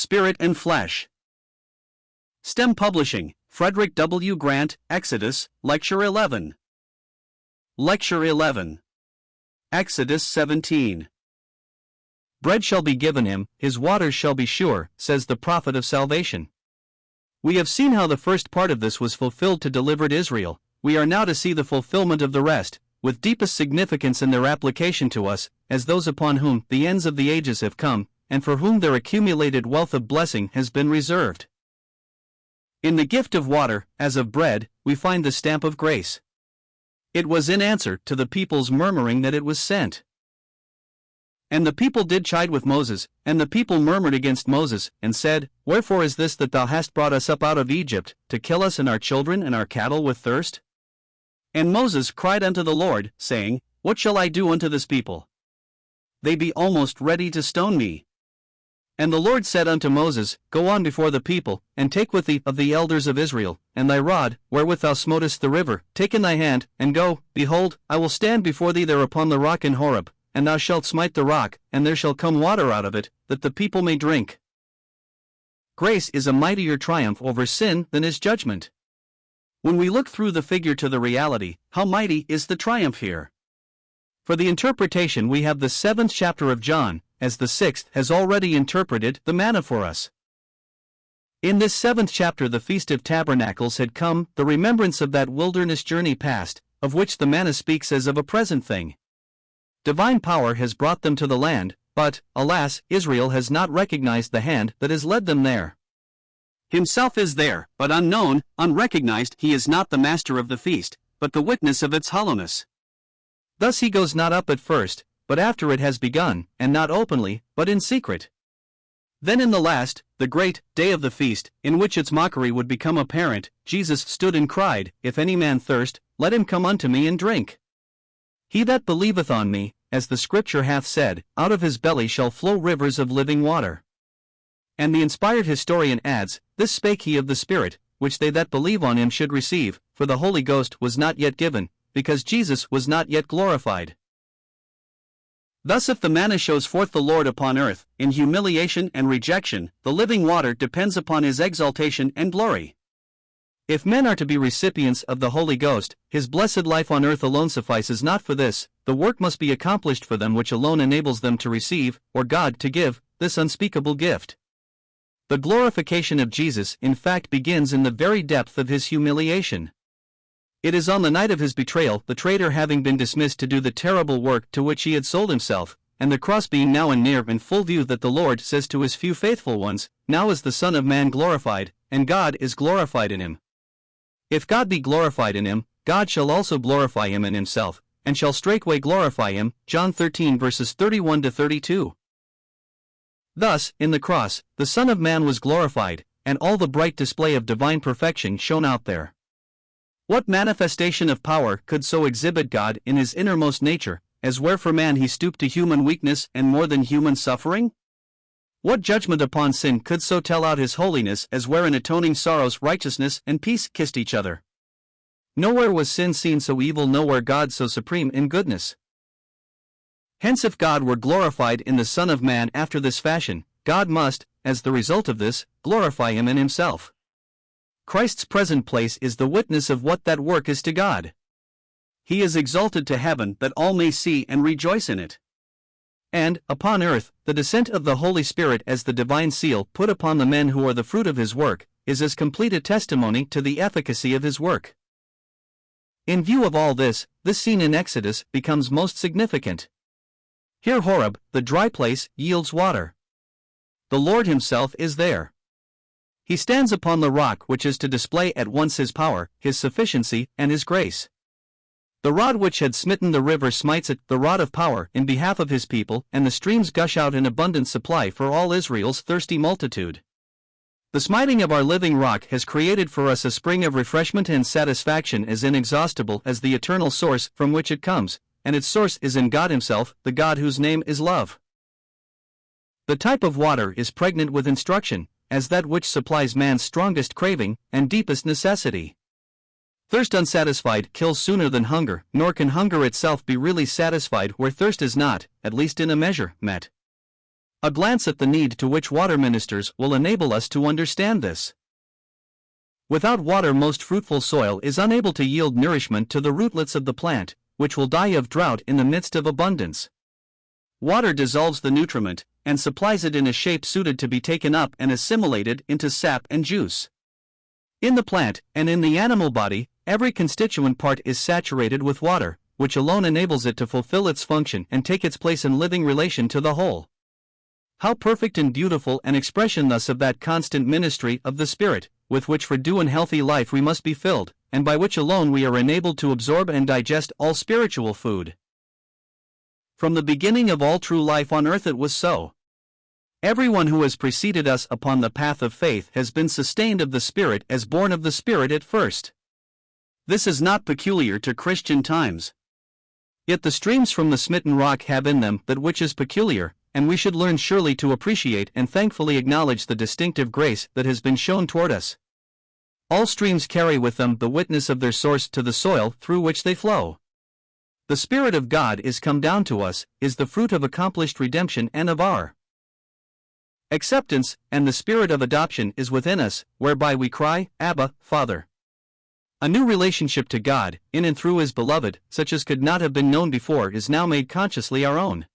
Spirit and Flesh. STEM Publishing, Frederick W. Grant, Exodus, Lecture 11. Lecture 11. Exodus 17. Bread shall be given him, his waters shall be sure, says the prophet of salvation. We have seen how the first part of this was fulfilled to deliver Israel. We are now to see the fulfillment of the rest, with deepest significance in their application to us, as those upon whom the ends of the ages have come, and for whom their accumulated wealth of blessing has been reserved. In the gift of water, as of bread, we find the stamp of grace. It was in answer to the people's murmuring that it was sent. And the people did chide with Moses, and the people murmured against Moses, and said, Wherefore is this that thou hast brought us up out of Egypt, to kill us and our children and our cattle with thirst? And Moses cried unto the Lord, saying, What shall I do unto this people? They be almost ready to stone me. And the Lord said unto Moses, Go on before the people, and take with thee of the elders of Israel, and thy rod, wherewith thou smotest the river, take in thy hand, and go. Behold, I will stand before thee there upon the rock in Horeb, and thou shalt smite the rock, and there shall come water out of it, that the people may drink. Grace is a mightier triumph over sin than is judgment. When we look through the figure to the reality, how mighty is the triumph here? For the interpretation we have the 7th chapter of John, as the 6th has already interpreted the manna for us. In this 7th chapter the Feast of Tabernacles had come, the remembrance of that wilderness journey past, of which the manna speaks as of a present thing. Divine power has brought them to the land, but, alas, Israel has not recognized the hand that has led them there. Himself is there, but unknown, unrecognized. He is not the master of the feast, but the witness of its hollowness. Thus he goes not up at first, but after it has begun, and not openly, but in secret. Then in the last, the great day of the feast, in which its mockery would become apparent, Jesus stood and cried, If any man thirst, let him come unto me and drink. He that believeth on me, as the Scripture hath said, out of his belly shall flow rivers of living water. And the inspired historian adds, This spake he of the Spirit, which they that believe on him should receive, for the Holy Ghost was not yet given, because Jesus was not yet glorified. Thus if the manna shows forth the Lord upon earth, in humiliation and rejection, the living water depends upon his exaltation and glory. If men are to be recipients of the Holy Ghost, his blessed life on earth alone suffices not for this, the work must be accomplished for them which alone enables them to receive, or God to give, this unspeakable gift. The glorification of Jesus in fact begins in the very depth of his humiliation. It is on the night of his betrayal, the traitor having been dismissed to do the terrible work to which he had sold himself, and the cross being now and near in full view, that the Lord says to his few faithful ones, Now is the Son of Man glorified, and God is glorified in him. If God be glorified in him, God shall also glorify him in himself, and shall straightway glorify him. John 13 verses 31 to 32. Thus, in the cross, the Son of Man was glorified, and all the bright display of divine perfection shone out there. What manifestation of power could so exhibit God in his innermost nature, as where for man he stooped to human weakness and more than human suffering? What judgment upon sin could so tell out his holiness as where in atoning sorrows righteousness and peace kissed each other? Nowhere was sin seen so evil, nowhere God so supreme in goodness. Hence if God were glorified in the Son of Man after this fashion, God must, as the result of this, glorify him in himself. Christ's present place is the witness of what that work is to God. He is exalted to heaven that all may see and rejoice in it. And, upon earth, the descent of the Holy Spirit as the divine seal put upon the men who are the fruit of his work, is as complete a testimony to the efficacy of his work. In view of all this, this scene in Exodus becomes most significant. Here Horeb, the dry place, yields water. The Lord himself is there. He stands upon the rock which is to display at once his power, his sufficiency, and his grace. The rod which had smitten the river smites it, the rod of power, in behalf of his people, and the streams gush out in abundant supply for all Israel's thirsty multitude. The smiting of our living rock has created for us a spring of refreshment and satisfaction as inexhaustible as the eternal source from which it comes, and its source is in God himself, the God whose name is love. The type of water is pregnant with instruction, as that which supplies man's strongest craving and deepest necessity. Thirst unsatisfied kills sooner than hunger, nor can hunger itself be really satisfied where thirst is not, at least in a measure, met. A glance at the need to which water ministers will enable us to understand this. Without water, most fruitful soil is unable to yield nourishment to the rootlets of the plant, which will die of drought in the midst of abundance. Water dissolves the nutriment, and supplies it in a shape suited to be taken up and assimilated into sap and juice. In the plant, and in the animal body, every constituent part is saturated with water, which alone enables it to fulfill its function and take its place in living relation to the whole. How perfect and beautiful an expression thus of that constant ministry of the Spirit, with which for due and healthy life we must be filled, and by which alone we are enabled to absorb and digest all spiritual food. From the beginning of all true life on earth it was so. Everyone who has preceded us upon the path of faith has been sustained of the Spirit as born of the Spirit at first. This is not peculiar to Christian times. Yet the streams from the smitten rock have in them that which is peculiar, and we should learn surely to appreciate and thankfully acknowledge the distinctive grace that has been shown toward us. All streams carry with them the witness of their source to the soil through which they flow. The Spirit of God is come down to us, is the fruit of accomplished redemption and of our acceptance, and the Spirit of adoption is within us, whereby we cry, Abba, Father. A new relationship to God, in and through His beloved, such as could not have been known before, is now made consciously our own.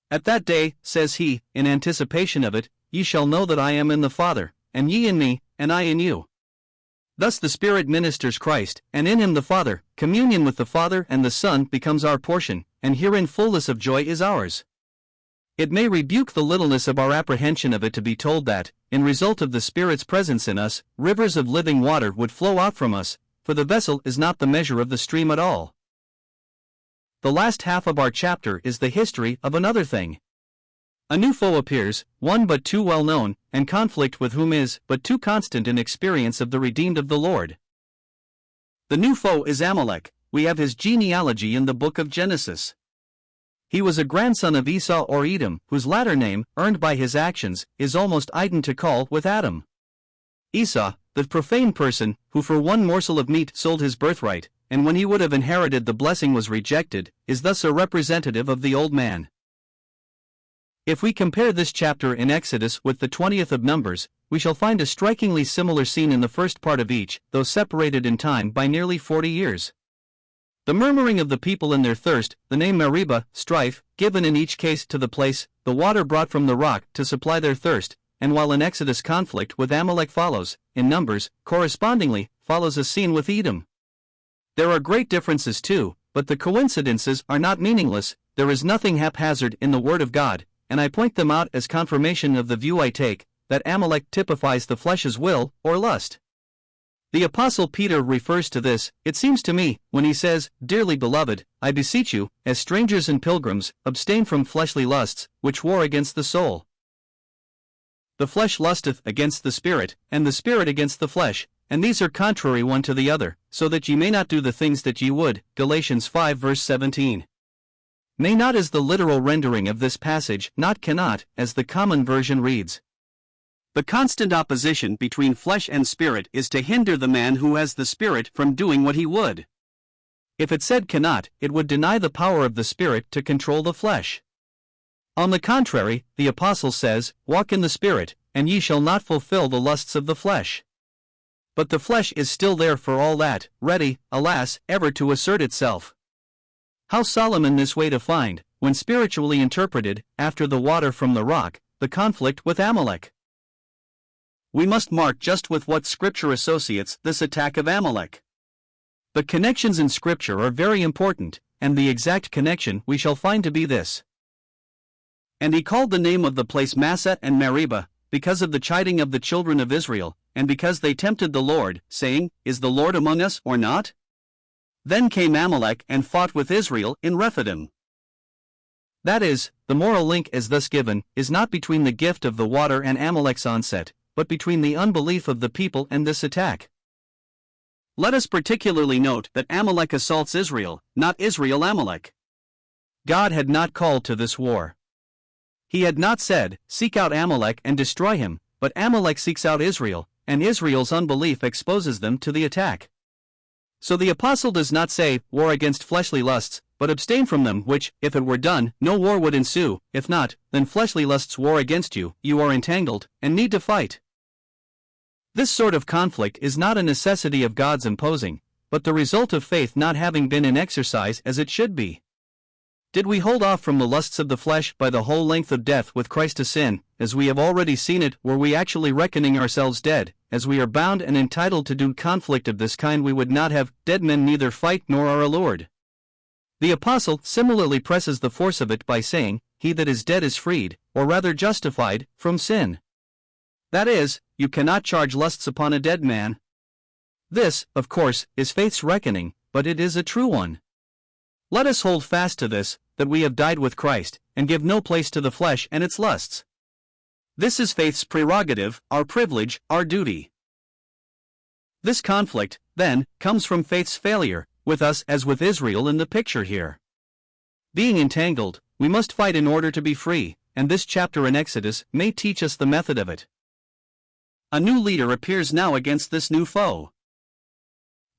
At that day, says He, in anticipation of it, ye shall know that I am in the Father, and ye in me, and I in you. Thus the Spirit ministers Christ, and in Him the Father. Communion with the Father and the Son becomes our portion, and herein fullness of joy is ours. It may rebuke the littleness of our apprehension of it to be told that, in result of the Spirit's presence in us, rivers of living water would flow out from us, for the vessel is not the measure of the stream at all. The last half of our chapter is the history of another thing. A new foe appears, one but too well known, and conflict with whom is but too constant in experience of the redeemed of the Lord. The new foe is Amalek. We have his genealogy in the book of Genesis. He was a grandson of Esau or Edom, whose latter name, earned by his actions, is almost identical with Adam. Esau, the profane person, who for one morsel of meat sold his birthright, and when he would have inherited the blessing was rejected, is thus a representative of the old man. If we compare this chapter in Exodus with the 20th of Numbers, we shall find a strikingly similar scene in the first part of each, though separated in time by nearly 40 years. The murmuring of the people in their thirst, the name Meribah, strife, given in each case to the place, the water brought from the rock to supply their thirst, and while in Exodus conflict with Amalek follows, in Numbers, correspondingly, follows a scene with Edom. There are great differences too, but the coincidences are not meaningless. There is nothing haphazard in the Word of God, and I point them out as confirmation of the view I take, that Amalek typifies the flesh's will, or lust. The Apostle Peter refers to this, it seems to me, when he says, Dearly beloved, I beseech you, as strangers and pilgrims, abstain from fleshly lusts, which war against the soul. The flesh lusteth against the Spirit, and the Spirit against the flesh, and these are contrary one to the other, so that ye may not do the things that ye would. Galatians 5 verse 17. May not is the literal rendering of this passage, not cannot, as the common version reads. The constant opposition between flesh and spirit is to hinder the man who has the Spirit from doing what he would. If it said cannot, it would deny the power of the Spirit to control the flesh. On the contrary, the Apostle says, Walk in the Spirit, and ye shall not fulfill the lusts of the flesh. But the flesh is still there for all that, ready, alas, ever to assert itself. How solemn in this way to find, when spiritually interpreted, after the water from the rock, the conflict with Amalek. We must mark just with what Scripture associates this attack of Amalek. The connections in Scripture are very important, and the exact connection we shall find to be this. And he called the name of the place Massa and Meribah, because of the chiding of the children of Israel, and because they tempted the Lord, saying, Is the Lord among us or not? Then came Amalek and fought with Israel in Rephidim. That is, the moral link as thus given, is not between the gift of the water and Amalek's onset, but between the unbelief of the people and this attack. Let us particularly note that Amalek assaults Israel, not Israel Amalek. God had not called to this war. He had not said, Seek out Amalek and destroy him, but Amalek seeks out Israel, and Israel's unbelief exposes them to the attack. So the apostle does not say, war against fleshly lusts, but abstain from them, which, if it were done, no war would ensue; if not, then fleshly lusts war against you, you are entangled, and need to fight. This sort of conflict is not a necessity of God's imposing, but the result of faith not having been in exercise as it should be. Did we hold off from the lusts of the flesh by the whole length of death with Christ to sin, as we have already seen it, were we actually reckoning ourselves dead, as we are bound and entitled to do conflict of this kind, we would not have; dead men neither fight nor are allured. The apostle similarly presses the force of it by saying, he that is dead is freed, or rather justified, from sin. That is, you cannot charge lusts upon a dead man. This, of course, is faith's reckoning, but it is a true one. Let us hold fast to this, that we have died with Christ, and give no place to the flesh and its lusts. This is faith's prerogative, our privilege, our duty. This conflict, then, comes from faith's failure, with us as with Israel in the picture here. Being entangled, we must fight in order to be free, and this chapter in Exodus may teach us the method of it. A new leader appears now against this new foe.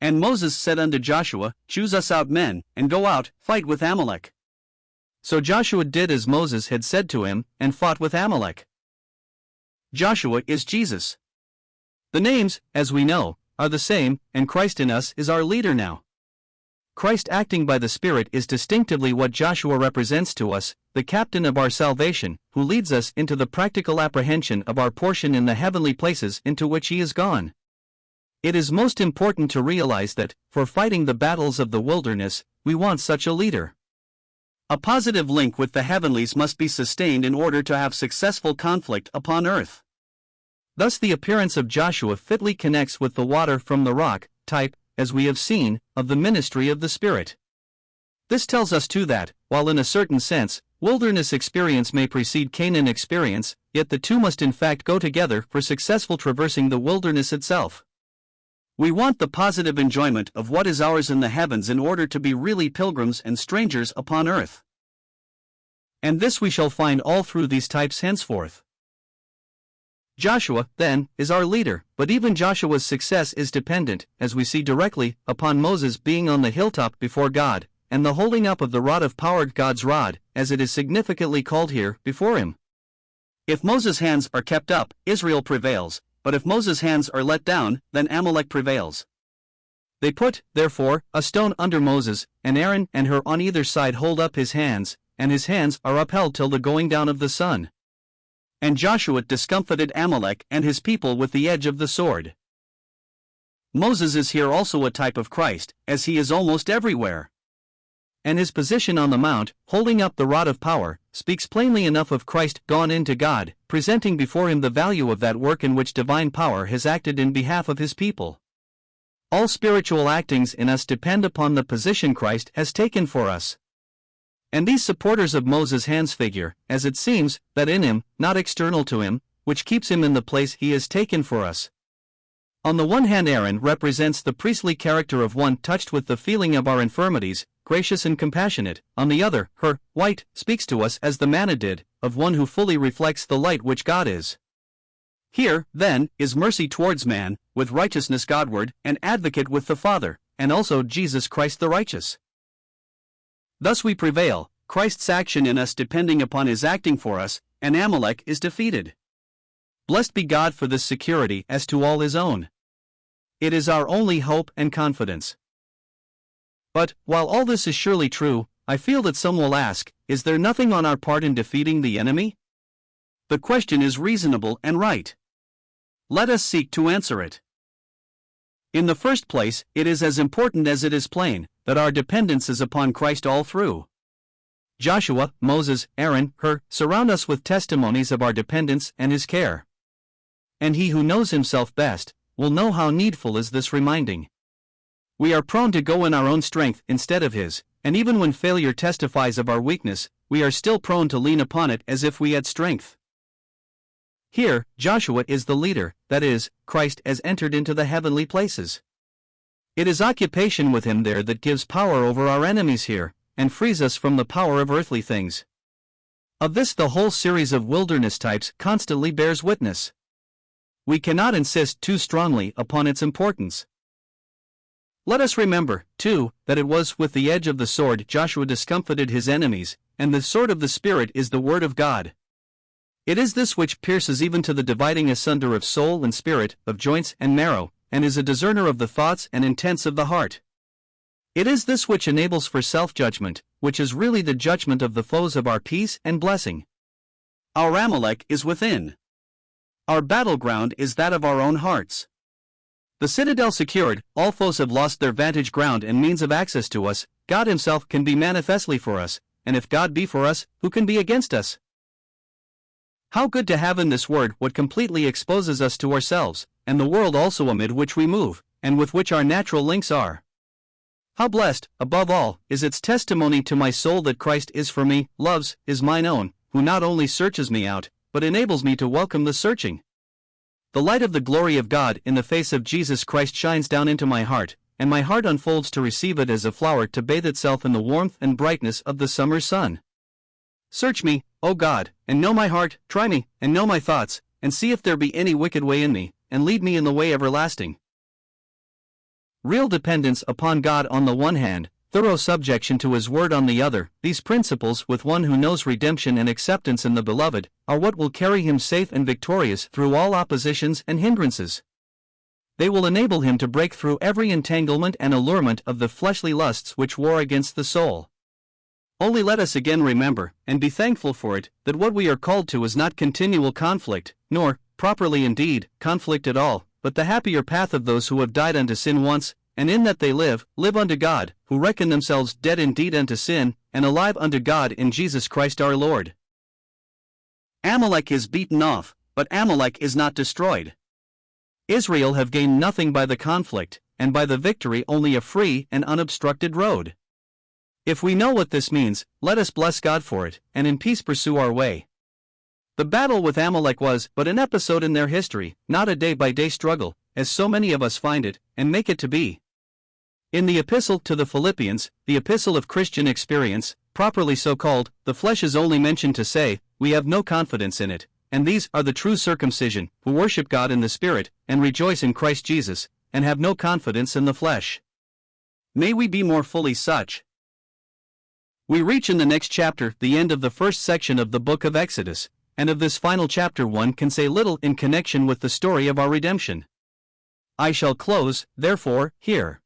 And Moses said unto Joshua, choose us out men, and go out, fight with Amalek. So Joshua did as Moses had said to him, and fought with Amalek. Joshua is Jesus. The names, as we know, are the same, and Christ in us is our leader now. Christ acting by the Spirit is distinctively what Joshua represents to us, the captain of our salvation, who leads us into the practical apprehension of our portion in the heavenly places into which he is gone. It is most important to realize that, for fighting the battles of the wilderness, we want such a leader. A positive link with the heavenlies must be sustained in order to have successful conflict upon earth. Thus the appearance of Joshua fitly connects with the water from the rock, type, as we have seen, of the ministry of the Spirit. This tells us too that, while in a certain sense, wilderness experience may precede Canaan experience, yet the two must in fact go together for successful traversing the wilderness itself. We want the positive enjoyment of what is ours in the heavens in order to be really pilgrims and strangers upon earth. And this we shall find all through these types henceforth. Joshua, then, is our leader, but even Joshua's success is dependent, as we see directly, upon Moses being on the hilltop before God, and the holding up of the rod of power, God's rod, as it is significantly called here, before him. If Moses' hands are kept up, Israel prevails, but if Moses' hands are let down, then Amalek prevails. They put, therefore, a stone under Moses, and Aaron and Hur on either side hold up his hands, and his hands are upheld till the going down of the sun. And Joshua discomfited Amalek and his people with the edge of the sword. Moses is here also a type of Christ, as he is almost everywhere. And his position on the mount, holding up the rod of power, speaks plainly enough of Christ gone into God, presenting before him the value of that work in which divine power has acted in behalf of his people. All spiritual actings in us depend upon the position Christ has taken for us. And these supporters of Moses' hands figure, as it seems, that in him, not external to him, which keeps him in the place he has taken for us. On the one hand, Aaron represents the priestly character of one touched with the feeling of our infirmities, gracious and compassionate. On the other, Hur, white, speaks to us as the Manna did, of one who fully reflects the light which God is. Here, then, is mercy towards man, with righteousness Godward, and advocate with the Father, and also Jesus Christ the righteous. Thus we prevail, Christ's action in us depending upon his acting for us, and Amalek is defeated. Blessed be God for this security as to all his own. It is our only hope and confidence. But, while all this is surely true, I feel that some will ask, is there nothing on our part in defeating the enemy? The question is reasonable and right. Let us seek to answer it. In the first place, it is as important as it is plain, that our dependence is upon Christ all through. Joshua, Moses, Aaron, Hur, surround us with testimonies of our dependence and his care. And he who knows himself best, will know how needful is this reminding. We are prone to go in our own strength instead of his, and even when failure testifies of our weakness, we are still prone to lean upon it as if we had strength. Here, Joshua is the leader, that is, Christ has entered into the heavenly places. It is occupation with him there that gives power over our enemies here, and frees us from the power of earthly things. Of this the whole series of wilderness types constantly bears witness. We cannot insist too strongly upon its importance. Let us remember, too, that it was with the edge of the sword Joshua discomfited his enemies, and the sword of the Spirit is the Word of God. It is this which pierces even to the dividing asunder of soul and spirit, of joints and marrow, and is a discerner of the thoughts and intents of the heart. It is this which enables for self-judgment, which is really the judgment of the foes of our peace and blessing. Our Amalek is within. Our battleground is that of our own hearts. The citadel secured, all foes have lost their vantage ground and means of access to us. God Himself can be manifestly for us, and if God be for us, who can be against us? How good to have in this word what completely exposes us to ourselves, and the world also amid which we move, and with which our natural links are. How blessed, above all, is its testimony to my soul that Christ is for me, loves, is mine own, who not only searches me out, but enables me to welcome the searching. The light of the glory of God in the face of Jesus Christ shines down into my heart, and my heart unfolds to receive it as a flower to bathe itself in the warmth and brightness of the summer sun. Search me, O God, and know my heart, try me, and know my thoughts, and see if there be any wicked way in me, and lead me in the way everlasting. Real dependence upon God on the one hand, thorough subjection to His word on the other, these principles with one who knows redemption and acceptance in the Beloved, are what will carry him safe and victorious through all oppositions and hindrances. They will enable him to break through every entanglement and allurement of the fleshly lusts which war against the soul. Only let us again remember, and be thankful for it, that what we are called to is not continual conflict, nor, properly indeed, conflict at all, but the happier path of those who have died unto sin once, and in that they live unto God, who reckon themselves dead indeed unto sin, and alive unto God in Jesus Christ our Lord. Amalek is beaten off, but Amalek is not destroyed. Israel have gained nothing by the conflict, and by the victory only a free and unobstructed road. If we know what this means, let us bless God for it, and in peace pursue our way. The battle with Amalek was but an episode in their history, not a day-by-day struggle, as so many of us find it, and make it to be. In the Epistle to the Philippians, the epistle of Christian experience, properly so called, the flesh is only mentioned to say, we have no confidence in it, and these are the true circumcision, who worship God in the Spirit, and rejoice in Christ Jesus, and have no confidence in the flesh. May we be more fully such. We reach in the next chapter the end of the first section of the book of Exodus, and of this final chapter one can say little in connection with the story of our redemption. I shall close, therefore, here.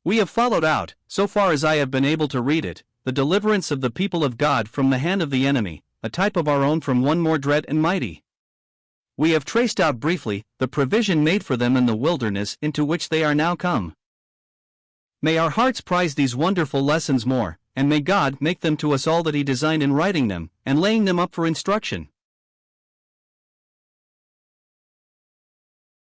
We have followed out, so far as I have been able to read it, the deliverance of the people of God from the hand of the enemy, a type of our own from one more dread and mighty. We have traced out briefly the provision made for them in the wilderness into which they are now come. May our hearts prize these wonderful lessons more, and may God make them to us all that He designed in writing them, and laying them up for instruction.